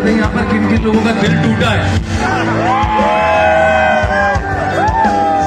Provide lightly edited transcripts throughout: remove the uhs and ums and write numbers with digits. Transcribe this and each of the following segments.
यहाँ पर किन किन लोगों का दिल टूटा है?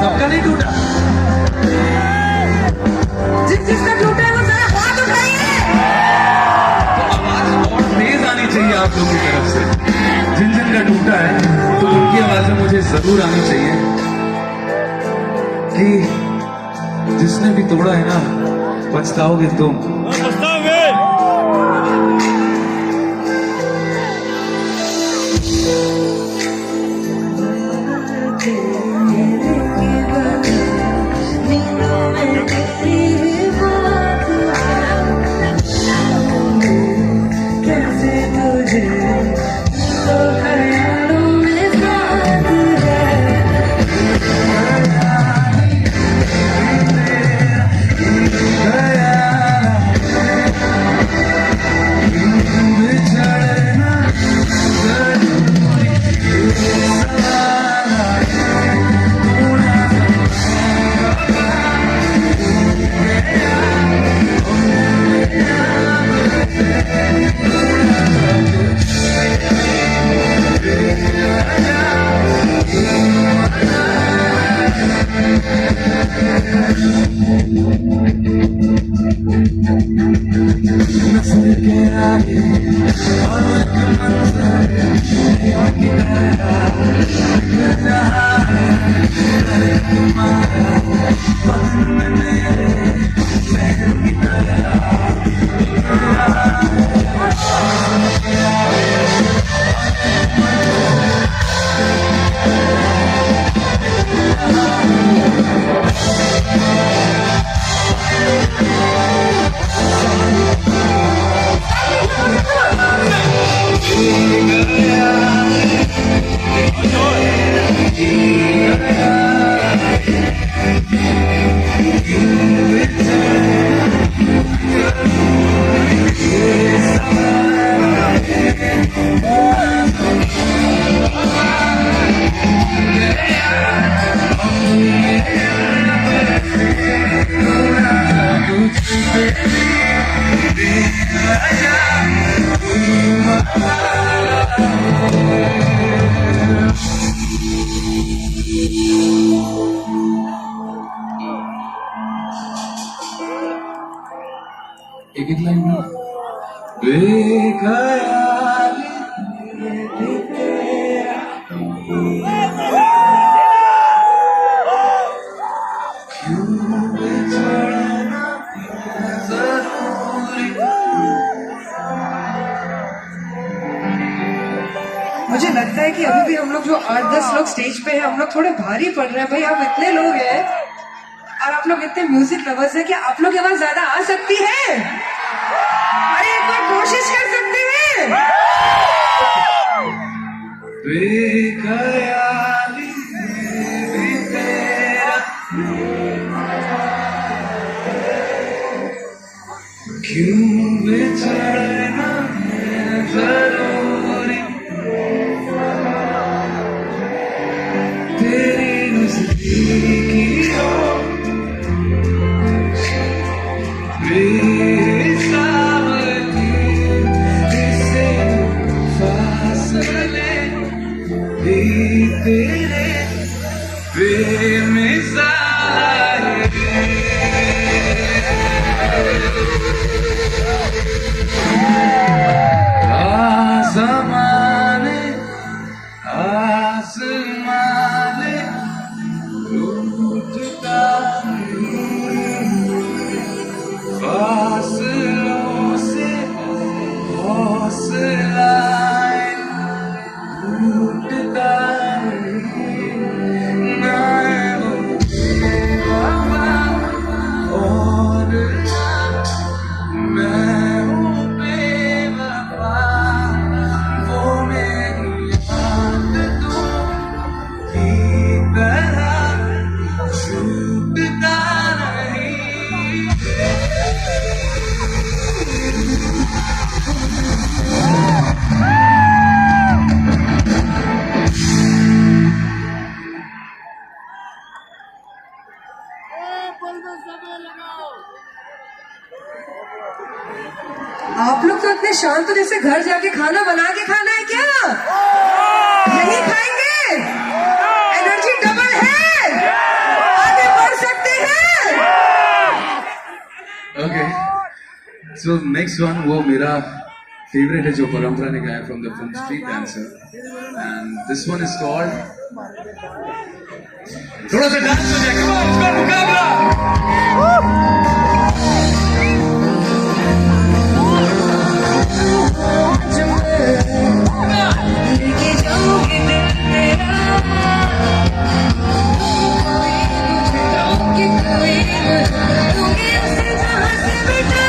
सबका नहीं टूटा। जिसका टूटा है वो जरा हाथ उठाइए। तो आवाज और तेज आनी चाहिए आप लोगों की तरफ से। जिन जिन का टूटा है तो उनकी आवाजें मुझे जरूर आनी चाहिए कि जिसने भी तोड़ा है ना, पछताओगे तुम। एक एक लाइन में बेखयाली मुझे लगता है कि अभी भी हम लोग जो 8-10 लोग स्टेज पे हैं, हम लोग थोड़े भारी पड़ रहे हैं। भाई आप इतने लोग हैं और आप लोग इतने म्यूजिक लवर्स हैं कि आप लोग के पास ज्यादा आ सकती है। अरे एक बार कोशिश कर सकते हैं। बेखयाली भी तेरा क्यों बिछड़ना है जरूरी, तेरी नजदीकी हो बेसावती, इससे फासले भी तेरे बेमिसाल है। आसमाने आसमाने टूटता फासलों से हौसलाए टूटता ना वो बेवफा और ना मैं हूँ बेवफा, वो मेरी आदतों की तरह छूटता नहीं। आप लोग तो इतने शांत हो जैसे घर जाके खाना बना के खाना है क्या? यही खाएंगे? एनर्जी डबल है, आगे बढ़ सकते हैं। ओके, सो नेक्स्ट वन वो मेरा फेवरेट है जो परंपरा ने गाया from the film street dancer, and this one is called, थोड़ा सा डांस हो जाए, कम ऑन, इसका मुकाबला। लेके जाऊंगी दिल तेरा, कि कोई दूंगी उसे जहां से बेटा।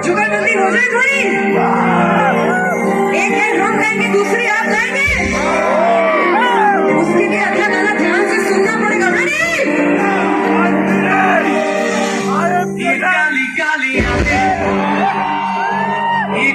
जुगाड़बंदी हो जाए थोड़ी, एक एक हम गाएंगे, दूसरी आप गाएंगे, उसके लिए अगला गाना ध्यान से सुनना पड़ेगा। ये काली काली आंखें, ये